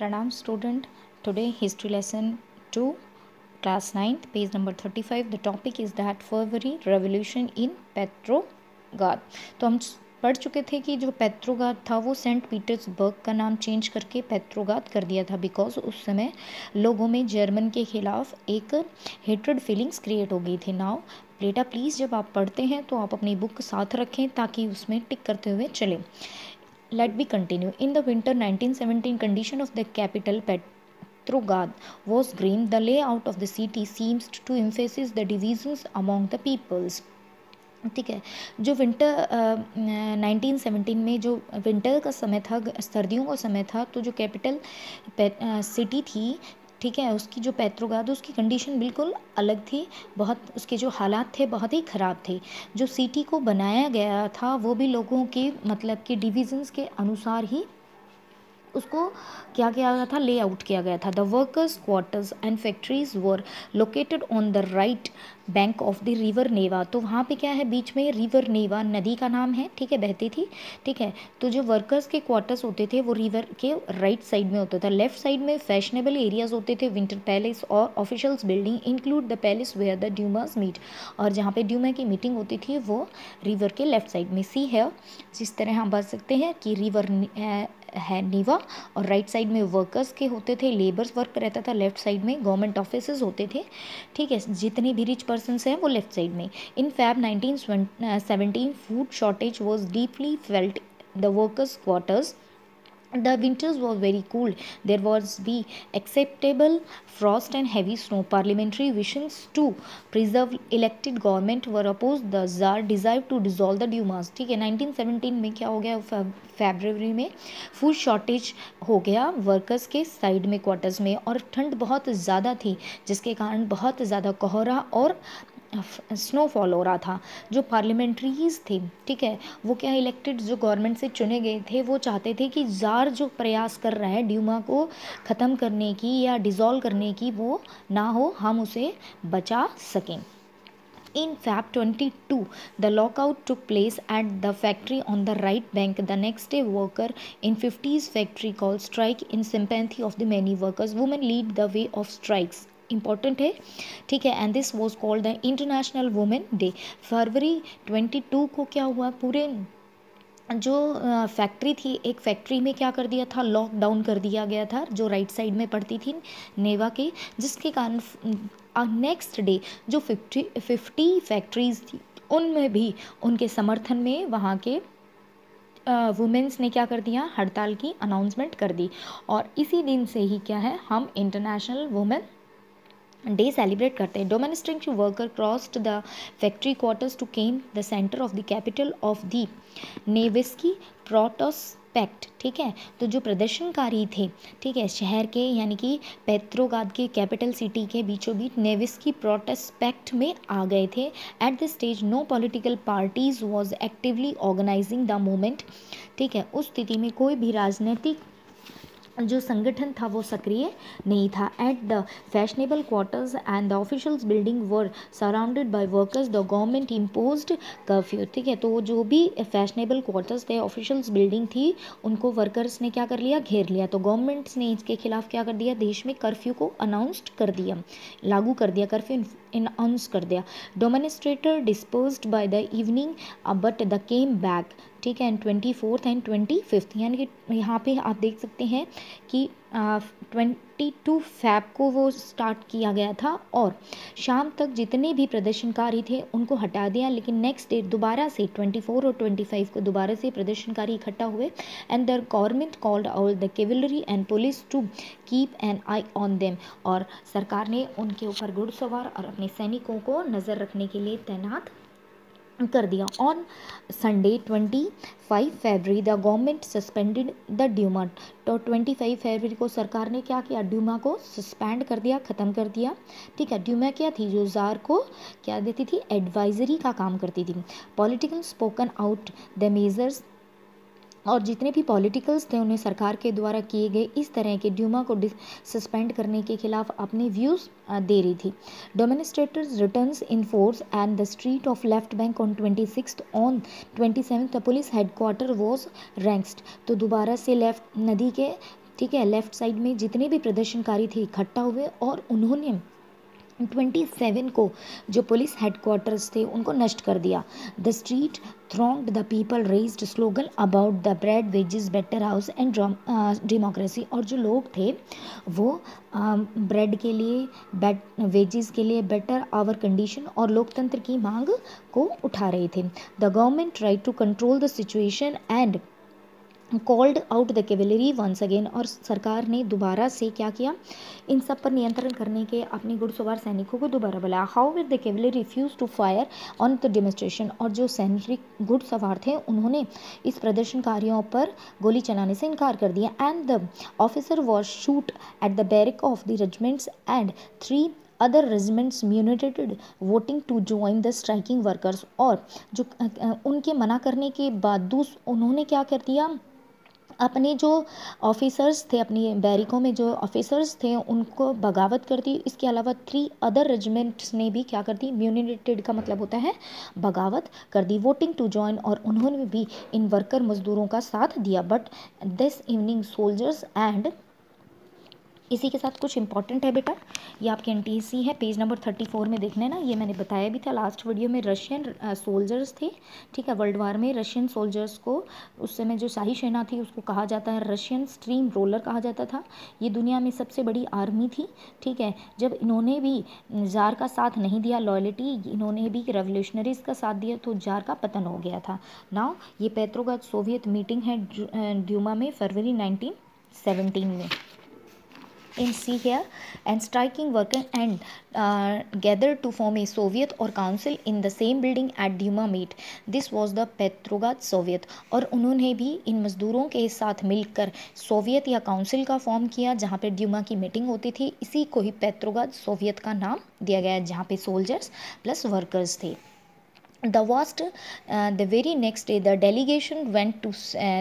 Pranam student, today history lesson 2 class 9th page number 35. The topic is that February revolution in पेट्रोगाद। तो हम पढ़ चुके थे कि जो पेट्रोगाद था वो सेंट पीटर्सबर्ग का नाम चेंज करके पेट्रोगाद कर दिया था बिकॉज उस समय लोगों में जर्मन के खिलाफ एक हेट्रेड फीलिंग्स क्रिएट हो गई थी। नाउ बेटा प्लीज़ जब आप पढ़ते हैं तो आप अपनी बुक साथ रखें ताकि उसमें टिक करते हुए चलें। Let me continue. In the winter 1917, condition of the capital Petrograd was grim. The layout of the city seems to emphasize the divisions among the peoples. ठीक है, जो विंटर 1917 में जो विंटर का समय था, सर्दियों का समय था, तो जो कैपिटल सिटी थी, ठीक है, उसकी जो पेट्रोगाद उसकी कंडीशन बिल्कुल अलग थी। बहुत उसके जो हालात थे बहुत ही ख़राब थे। जो सिटी को बनाया गया था वो भी लोगों के मतलब कि डिविजन्स के अनुसार ही उसको क्या किया गया था, लेआउट किया गया था। The workers quarters and factories were located on the right bank of the river Neva. तो वहाँ पे क्या है, बीच में रिवर नेवा नदी का नाम है, ठीक है, बहती थी, ठीक है। तो जो वर्कर्स के क्वार्टर्स होते थे वो रिवर के राइट साइड में होता था। लेफ्ट साइड में फैशनेबल एरियाज होते थे, विंटर पैलेस और officials building include the palace where the Duma meet. और जहाँ पे ड्यूमा की मीटिंग होती थी वो रिवर के लेफ्ट साइड में। सी है जिस तरह हम बता सकते हैं कि रिवर है नीवा और राइट साइड में वर्कर्स के होते थे, लेबर्स वर्क रहता था, लेफ्ट साइड में गवर्नमेंट ऑफिसेज होते थे, ठीक है। जितने भी रिच पर्सनस हैं वो लेफ्ट साइड में। In Feb 1917 food shortage was deeply felt the workers quarters. The winters were very cold. There was be acceptable frost and heavy snow. Parliamentary visions to preserve elected government were opposed. The Tsar desired to dissolve the Dumas. ठीक है, 1917 में क्या हो गया, फरवरी में food shortage हो गया workers के साइड में क्वार्टर्स में, और ठंड बहुत ज़्यादा थी जिसके कारण बहुत ज़्यादा कोहरा और स्नोफॉल हो रहा था। जो पार्लियामेंट्रीज थे, ठीक है, वो क्या इलेक्टेड जो गवर्नमेंट से चुने गए थे वो चाहते थे कि जार जो प्रयास कर रहा है ड्यूमा को ख़त्म करने की या डिज़ोल्व करने की वो ना हो, हम उसे बचा सकें। In Feb 22, the lockout took place at the factory on the right bank. The next day, worker in 50's factory called strike in sympathy of the many workers. Women lead the way of strikes. Important है, ठीक है, and this was called the international women day. फरवरी 22 को क्या हुआ, पूरे जो factory थी, एक फैक्ट्री में क्या कर दिया था, लॉकडाउन कर दिया गया था जो राइट साइड में पड़ती थी नेवा के, जिसके कारण नेक्स्ट डे जो 50 फैक्ट्रीज थी उनमें भी उनके समर्थन में वहाँ के वुमेंस ने क्या कर दिया, हड़ताल की अनाउंसमेंट कर दी। और इसी दिन से ही क्या है, हम इंटरनेशनल वुमेन डे सेलिब्रेट करते हैं। Domestic worker crossed the factory quarters to came the centre of the capital of the Nevsky prospect, ठीक है। तो जो प्रदर्शनकारी थे, ठीक है, शहर के यानी कि पेट्रोगाद के कैपिटल सिटी के बीचों बीच नेविस्की प्रोटोस्पेक्ट में आ गए थे। At this stage no political parties was actively organizing the movement, ठीक है। उस स्थिति में कोई भी राजनीतिक जो संगठन था वो सक्रिय नहीं था। At the fashionable quarters and the officials building were surrounded by workers, the government imposed curfew, ठीक है। तो जो भी फैशनेबल क्वार्टर्स थे, ऑफिशियल्स बिल्डिंग थी, उनको वर्कर्स ने क्या कर लिया, घेर लिया। तो गवर्नमेंट्स ने इसके खिलाफ क्या कर दिया, देश में कर्फ्यू को अनाउंस्ड कर दिया, लागू कर दिया, कर्फ्यू अनाउंस कर दिया। Demonstrator dispersed by the evening but the came back, ठीक है, एंड 24th एंड 25th, यानी कि यहाँ पे आप देख सकते हैं कि 22 फैब को वो स्टार्ट किया गया था और शाम तक जितने भी प्रदर्शनकारी थे उनको हटा दिया। लेकिन नेक्स्ट डे दोबारा से 24 और 25 को दोबारा से प्रदर्शनकारी इकट्ठा हुए। And the government called all the cavalry and police to keep an eye on them, और सरकार ने उनके ऊपर घुड़सवार और अपने सैनिकों को नज़र रखने के लिए तैनात कर दिया। On Sunday 25 February the government suspended the Duma. तो 25 फरवरी को सरकार ने क्या किया, ड्यूमा को सस्पेंड कर दिया, ख़त्म कर दिया, ठीक है। ड्यूमा क्या थी, जो जार को क्या देती थी, एडवाइजरी का काम करती थी। Political spoken out the measures, और जितने भी पॉलिटिकल्स थे उन्हें सरकार के द्वारा किए गए इस तरह के ड्यूमा को सस्पेंड करने के खिलाफ अपने व्यूज़ दे रही थी। Demonstrators returns in force and the street of left bank on 26th, on 27th the police headquarter was ransacked. तो दोबारा से लेफ्ट नदी के ठीक है, लेफ्ट साइड में जितने भी प्रदर्शनकारी थे इकट्ठा हुए और उन्होंने 27 को जो पुलिस हेडक्वार्टर्स थे उनको नष्ट कर दिया। The street thronged, the people raised slogan about the bread wages better house and democracy। और जो लोग थे वो ब्रेड के लिए, वेजेस के लिए, बेटर आवर कंडीशन और लोकतंत्र की मांग को उठा रहे थे। The government try to control the situation and called out the cavalry once again. और सरकार ने दोबारा से क्या किया, इन सब पर नियंत्रण करने के अपने घुड़सवार सैनिकों को दोबारा बुलाया। How with the cavalry refuse to fire on the demonstration. और जो सैनिक घुड़सवार थे उन्होंने इस प्रदर्शनकारियों पर गोली चलाने से इनकार कर दिया। And the officer was shoot at the barrack of the regiments and 3 other regiments mutinied voting to join the striking workers. और जो उनके मना करने के बाद उन्होंने क्या कर दिया, अपने जो ऑफिसर्स थे, अपनी बैरिकों में जो ऑफिसर्स थे उनको बगावत कर दी। इसके अलावा 3 अदर रेजिमेंट्स ने भी क्या कर दी, म्यूनिटेड का मतलब होता है बगावत कर दी, वोटिंग टू जॉइन। और उन्होंने भी इन वर्कर मजदूरों का साथ दिया। But this evening soldiers and, इसी के साथ कुछ इंपॉर्टेंट है बेटा, ये आपके एनटीसी है, पेज नंबर 34 में देखना है ना। ये मैंने बताया भी था लास्ट वीडियो में। रशियन सोल्जर्स थे, ठीक है, वर्ल्ड वार में रशियन सोल्जर्स को उस समय जो शाही सेना थी उसको कहा जाता है रशियन स्ट्रीम रोलर कहा जाता था। ये दुनिया में सबसे बड़ी आर्मी थी, ठीक है। जब इन्होंने भी जार का साथ नहीं दिया, लॉयल्टी, इन्होंने भी रेवोल्यूशनरीज का साथ दिया तो जार का पतन हो गया था। नाउ ये पेट्रोग्राद सोवियत मीटिंग है ड्यूमा में फरवरी 1917 में। In see here, and striking worker and gathered to form a Soviet or council in the same building at Duma meet. This was the Petrograd Soviet। और उन्होंने भी इन मजदूरों के साथ मिलकर सोवियत या काउंसिल का फॉर्म किया जहाँ पे ड्यूमा की मीटिंग होती थी। इसी को ही पेट्रोग्राद सोवियत का नाम दिया गया, जहाँ पे सोल्जर्स प्लस वर्कर्स थे। the very next day the delegation went to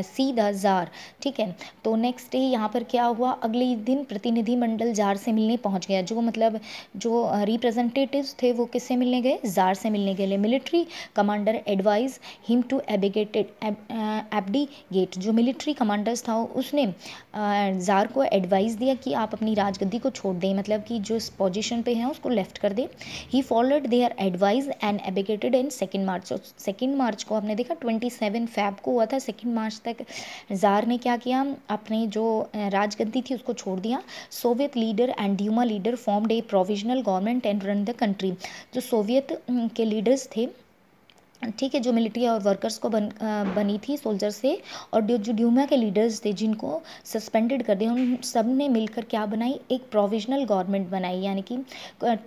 see the jar, ठीक है। तो नेक्स्ट डे यहाँ पर क्या हुआ, अगले दिन प्रतिनिधि मंडल जार से मिलने पहुँच गया। जो मतलब जो रिप्रेजेंटेटिव्स थे वो किससे मिलने गए, जार से मिलने के लिए। Military commander advise him to abdicate. जो मिलिट्री कमांडर्स था उसने जार को एडवाइस दिया कि आप अपनी राजगद्दी को छोड़ दें, मतलब कि जो इस पोजीशन पे हैं उसको लेफ्ट कर दें। He followed their advice and abdicated in 2 March. 2 मार्च को आपने देखा 27 फैब को हुआ था। 2 मार्च तक जार ने क्या किया, अपनी जो राजगद्दी थी उसको छोड़ दिया। Soviet leader and Duma leader formed a provisional government and run the country. जो सोवियत के लीडर्स थे, ठीक है, जो मिलिट्री और वर्कर्स को बनी थी सोल्जर से, और जो ड्यूमा के लीडर्स थे जिनको सस्पेंडेड कर दिया, उन सब ने मिलकर क्या बनाई, एक प्रोविजनल गवर्नमेंट बनाई, यानी कि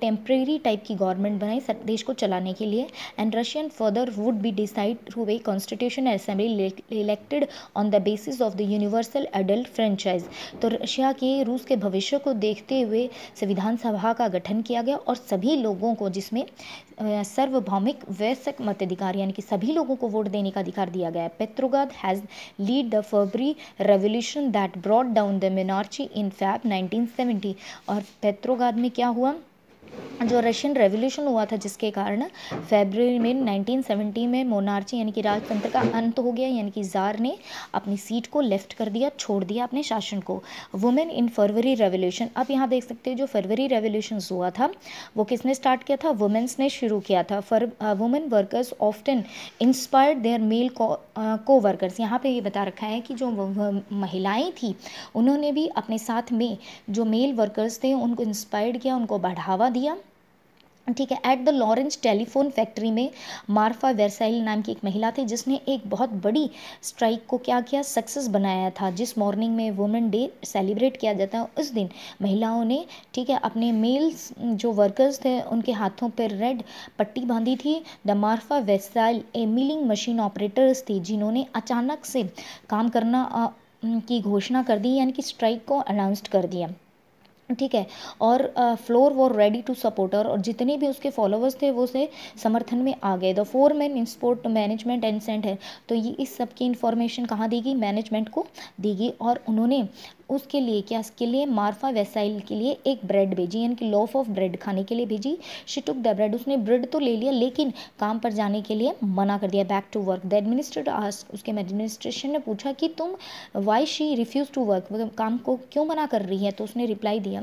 टेम्प्रेरी टाइप की गवर्नमेंट बनाई देश को चलाने के लिए। And Russian further would be decide through a constitution assembly elected on the basis of the universal adult franchise. तो रशिया के रूस के भविष्य को देखते हुए संविधान सभा का गठन किया गया और सभी लोगों को, जिसमें सार्वभौमिक वयस्क मताधिकार, यानी कि सभी लोगों को वोट देने का अधिकार दिया गया है। Petrograd has lead the February revolution that brought down the monarchy in Feb 1970। और पेट्रोग्राद में क्या हुआ, जो रशियन रेवोल्यूशन हुआ था जिसके कारण फरवरी में 1970 में मोनार्ची यानी कि राजतंत्र का अंत हो गया, यानी कि जार ने अपनी सीट को लेफ्ट कर दिया, छोड़ दिया अपने शासन को। वुमेन इन फरवरी रेवोल्यूशन, अब यहाँ देख सकते हो जो फरवरी रेवोल्यूशन हुआ था वो किसने स्टार्ट किया था, वुमेन्स ने शुरू किया था। Women workers often inspired there mail को वर्कर्स। यहाँ पे ये बता रखा है कि जो महिलाएं थी उन्होंने भी अपने साथ में जो मेल वर्कर्स थे उनको इंस्पायर्ड किया, उनको बढ़ावा दिया, ठीक है। At the Lawrence telephone factory में मार्फा वेरसाइल नाम की एक महिला थी जिसने एक बहुत बड़ी स्ट्राइक को क्या किया, सक्सेस बनाया था। जिस मॉर्निंग में वुमेन डे सेलिब्रेट किया जाता है उस दिन महिलाओं ने, ठीक है, अपने मेल्स जो वर्कर्स थे उनके हाथों पर रेड पट्टी बांधी थी। द मार्फा वेरसाइल ए मिलिंग मशीन ऑपरेटर्स थी जिन्होंने अचानक से काम करना की घोषणा कर दी, यानी कि स्ट्राइक को अनाउंस कर दिया, ठीक है। और floor war ready to supporter, और जितने भी उसके फॉलोअर्स थे वो उसे समर्थन में आ गए। The 4 man in sport management and sent है, तो ये इस सब की इन्फॉर्मेशन कहाँ दी गई, मैनेजमेंट को दी गई। और उन्होंने उसके लिए क्या, इसके लिए मार्फा वेसाइल के लिए एक ब्रेड भेजी, यानी कि लॉफ ऑफ ब्रेड खाने के लिए भेजी। शी टुक द ब्रेड, उसने ब्रेड तो ले लिया लेकिन काम पर जाने के लिए मना कर दिया, back to work. The administrator asked, उसके एडमिनिस्ट्रेशन ने पूछा कि तुम why she refuse to work, काम को क्यों मना कर रही है। तो उसने रिप्लाई दिया,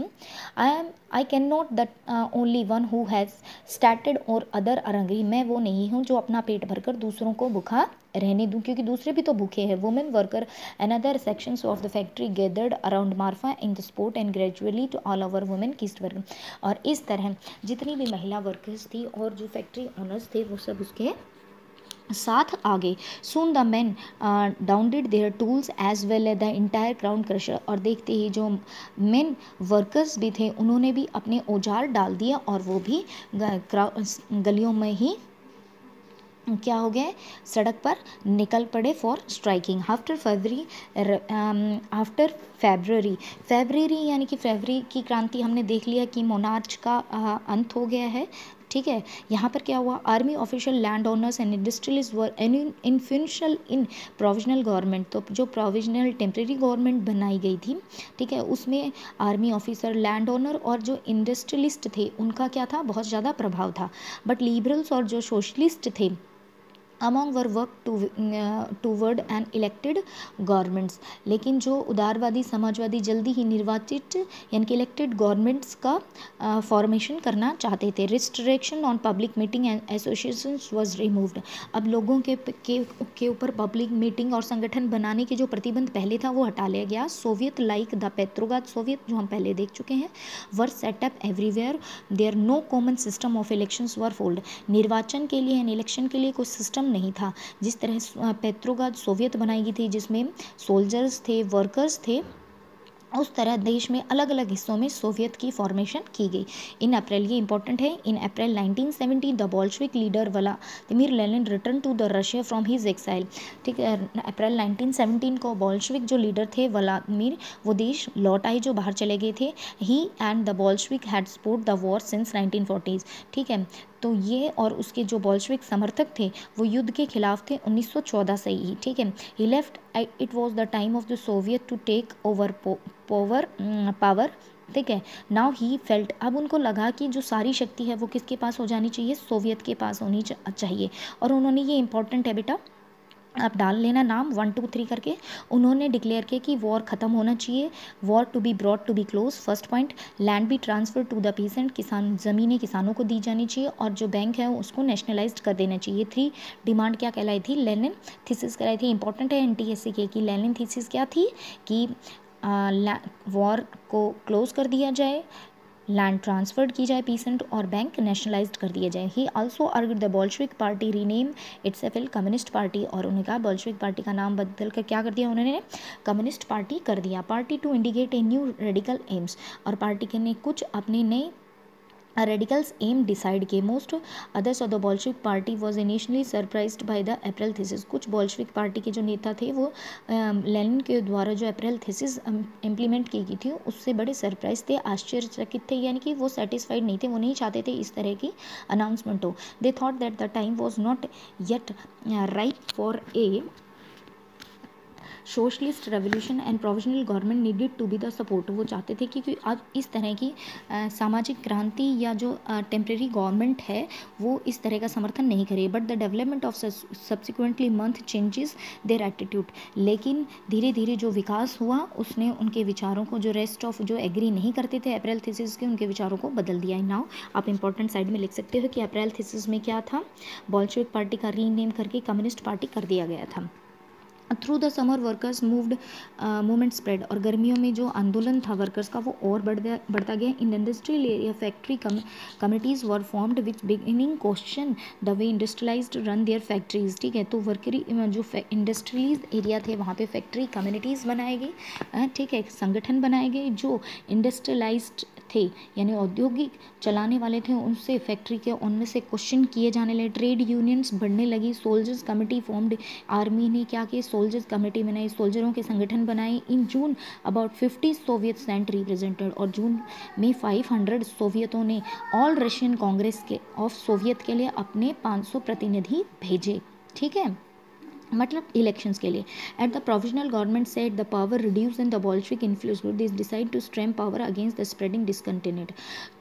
I can not that only one who has started और अदर आर हंग्री, मैं वो नहीं हूँ जो अपना पेट भरकर दूसरों को भूखा रहने दूँ, क्योंकि दूसरे भी तो भूखे हैं। Women worker and other sections of the factory gathered around Marfa in the sport and gradually to all over women kissed work. और इस तरह जितनी भी महिला वर्कर्स थी और जो फैक्ट्री ओनर्स थे वो सब उसके साथ आगे। Soon the man downed their tools as well as the entire crowd rushed, और देखते ही जो मेन वर्कर्स भी थे उन्होंने भी अपने औजार डाल दिए और वो भी गलियों में ही क्या हो गए, सड़क पर निकल पड़े फॉर स्ट्राइकिंग। आफ्टर फेब्रुअरी यानी कि फरवरी की क्रांति हमने देख लिया कि मोनार्च का अंत हो गया है। ठीक है, यहाँ पर क्या हुआ, army official land owners and industrialist were influential in provisional government. तो जो प्रोविजनल टेम्प्रेरी गवर्नमेंट बनाई गई थी, ठीक है, उसमें आर्मी ऑफिसर, लैंड ओनर और जो इंडस्ट्रियलिस्ट थे उनका क्या था, बहुत ज़्यादा प्रभाव था। बट लिबरल्स और जो सोशलिस्ट थे among were work toward an elected governments, लेकिन जो उदारवादी समाजवादी जल्दी ही निर्वाचित यानी कि इलेक्टेड गवर्नमेंट्स का फॉर्मेशन करना चाहते थे। Restriction on public meeting and associations was removed, अब लोगों के ऊपर पब्लिक मीटिंग और संगठन बनाने के जो प्रतिबंध पहले था वो हटा लिया गया। Soviet like the Petrograd Soviet, जो हम पहले देख चुके हैं, were set up everywhere, there no common system of elections were fold, निर्वाचन के लिए एंड इलेक्शन के लिए कोई सिस्टम नहीं था। जिस तरह पेट्रोग्राद सोवियत बनाई गई थी जिसमें सोल्जर्स थे, वर्कर्स थे, उस तरह देश में अलग अलग हिस्सों में सोवियत की फॉर्मेशन की गई। इन अप्रैल, ये इंपॉर्टेंट है, in April 1917 the Bolshevik leader Vladimir Lenin return to the Russia from his exile. ठीक है, अप्रैल 1917 को बोल्शेविक जो लीडर थे व्लादिमीर, वो देश लौट आए जो बाहर चले गए थे। He and the Bolshevik had support the war since 1940। ठीक है, तो ये और उसके जो बोल्शेविक समर्थक थे वो युद्ध के खिलाफ थे 1914 से ही। ठीक है, he left, it was the time of the Soviet to take over power. ठीक है, नाउ ही फेल्ट, अब उनको लगा कि जो सारी शक्ति है वो किसके पास हो जानी चाहिए, सोवियत के पास होनी चाहिए। और उन्होंने, ये इंपॉर्टेंट है बेटा, आप डाल लेना नाम 1 2 3 करके, उन्होंने डिक्लेयर किया कि वॉर ख़त्म होना चाहिए, war to be brought to be close. First point, land be transfer to the peasant, किसान ज़मीनें किसानों को दी जानी चाहिए, और जो बैंक है उसको नेशनलाइज्ड कर देना चाहिए। 3 डिमांड क्या कहलाई थी, लेनिन थीसिस कहलाई थी। इंपॉर्टेंट है NTSC के कि लेनिन थीसिस क्या थी कि वॉर को क्लोज कर दिया जाए, लैंड ट्रांसफर्ड की जाए पीसेंट, और बैंक नेशनलाइज्ड कर दिया जाए। ही also argued the Bolshevik party rename itself communist party, और उन्होंने कहा बोल्शेविक पार्टी का नाम बदल कर क्या कर दिया उन्होंने, कम्युनिस्ट पार्टी कर दिया। Party to indicate a new radical aims, और पार्टी के ने कुछ अपने नए रेडिकल्स एम डिसाइड किए। Most others of the Bolshevik party was initially surprised by the April thesis, कुछ बोल्शेविक पार्टी के जो नेता थे वो लेनिन के द्वारा जो अप्रैल थीसिस इम्प्लीमेंट की गई थी उससे बड़े सरप्राइज थे, आश्चर्यचकित थे, यानी कि वो सेटिस्फाइड नहीं थे, वो नहीं चाहते थे इस तरह की अनाउंसमेंट हो। They thought that the time was not yet right for a socialist revolution and provisional government needed to be the support, वो चाहते थे कि अब इस तरह की सामाजिक क्रांति या जो टेम्प्रेरी गवर्नमेंट है वो इस तरह का समर्थन नहीं करे। But the development of subsequently month changes their attitude, लेकिन धीरे धीरे जो विकास हुआ उसने उनके विचारों को, जो रेस्ट ऑफ जो एग्री नहीं करते थे अप्रैल थीसिस के, उनके विचारों को बदल दिया। नाउ आप इंपॉर्टेंट साइड में लिख सकते हो कि अप्रैल थीसिस में क्या था, बोल्शेविक पार्टी का रीनेम करके कम्युनिस्ट पार्टी कर दिया गया था। Through the summer workers movement spread, और गर्मियों में जो आंदोलन था वर्कर्स का वो और बढ़ता गया। In industrial area factory committees were formed which beginning question the way industrialized run their factories. ठीक है, तो वर्करी जो इंडस्ट्रियलाइज एरिया थे वहाँ पे फैक्ट्री कम्युनिटीज़ बनाए गए। ठीक है, संगठन बनाए गए जो इंडस्ट्रियलाइज्ड थे यानी औद्योगिक चलाने वाले थे, उनसे फैक्ट्री के उनमें से क्वेश्चन किए जाने लगे। ट्रेड यूनियंस बढ़ने लगी। सोल्जर्स कमेटी फॉर्म्ड, आर्मी ने क्या किया, सोल्जर्स कमेटी बनाई, सोल्जरों के संगठन बनाए। इन जून अबाउट 50 सोवियत सेंट रिप्रेजेंटेड, और जून में 500 सोवियतों ने ऑल रशियन कांग्रेस के ऑफ सोवियत के लिए अपने 500 प्रतिनिधि भेजे। ठीक है, मतलब इलेक्शंस के लिए। At the provisional government set the power reduce in the Bolshevik influence this decide to stem power against the spreading discontinued.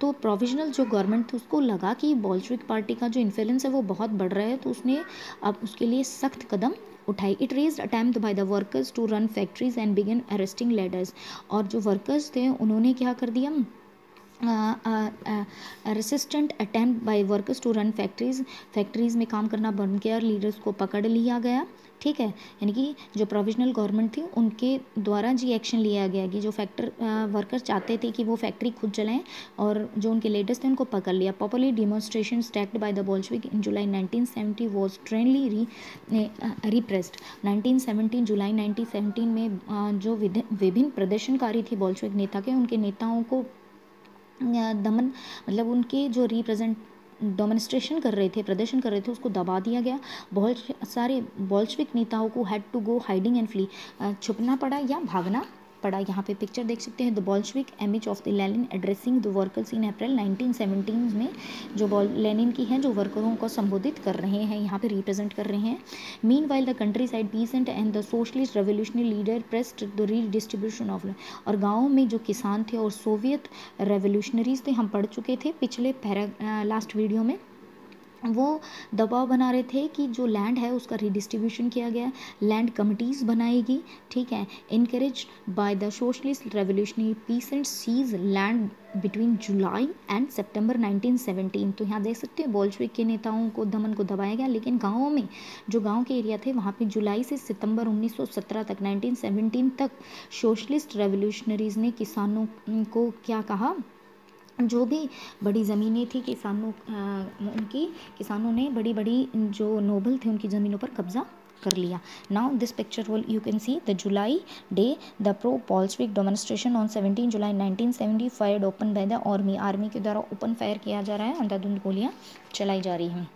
तो प्रोविजनल जो गवर्नमेंट थी उसको लगा कि बॉल्शविक पार्टी का जो इन्फ्लुएंस है वो बहुत बढ़ रहा है, तो उसने अब उसके लिए सख्त कदम उठाई। It raised attempt by the workers to run factories and begin arresting leaders. और जो वर्कर्स थे उन्होंने क्या कर दिया, resistant attempt by workers to run factories में काम करना बंद किया और लीडर्स को पकड़ लिया गया। ठीक है, यानी कि जो प्रोविजनल गवर्नमेंट थी उनके द्वारा जी एक्शन लिया गया कि जो वर्कर्स चाहते थे कि वो फैक्ट्री खुद चलाएं, और जो उनके लीडर्स थे उनको पकड़ लिया। Popular demonstration staged by the Bolshevik in July 1970 was sternly repressed. 1917 जुलाई 1917 में जो विभिन्न प्रदर्शनकारी थे बोल्शेविक नेता के, उनके नेताओं को दमन, मतलब उनके जो डोमिनिस्ट्रेशन कर रहे थे, प्रदर्शन कर रहे थे, उसको दबा दिया गया। बहुत सारे बोल्शेविक नेताओं को had to go hiding and flee, छुपना पड़ा या भागना पड़ा। यहाँ पे पिक्चर देख सकते हैं, the Bolshevik image of the Lenin addressing the workers in April 1917 में जो लेनिन की हैं, जो वर्करों को संबोधित कर रहे हैं, यहाँ पे रिप्रेजेंट कर रहे हैं। Mean while the country side pheasant and the socialist revolutionary leader pressed the redistribution of, और गाँव में जो किसान थे और सोवियत रेवोल्यूशनरीज थे, हम पढ़ चुके थे पिछले लास्ट वीडियो में, वो दबाव बना रहे थे कि जो लैंड है उसका रिडिस्ट्रीब्यूशन किया गया, लैंड कमिटीज़ बनाएगी। ठीक है, encourage by the socialist revolutionary peasant seize land between July and September 1917। तो यहाँ देख सकते हैं बोल्शेविक के नेताओं को दमन को दबाया गया, लेकिन गाँवों में जो गांव के एरिया थे वहाँ पे जुलाई से सितंबर 1917 तक 1917 तक सोशलिस्ट रेवोल्यूशनरीज ने किसानों को क्या कहा, जो भी बड़ी ज़मीनें थी किसानों ने बड़ी बड़ी जो नोबल थे उनकी ज़मीनों पर कब्जा कर लिया। Now this picture you can see the July day the pro Bolshevik demonstration on 17 July 1970 fired open by the army के द्वारा ओपन फायर किया जा रहा है, अंधाधुंध गोलियाँ चलाई जा रही हैं।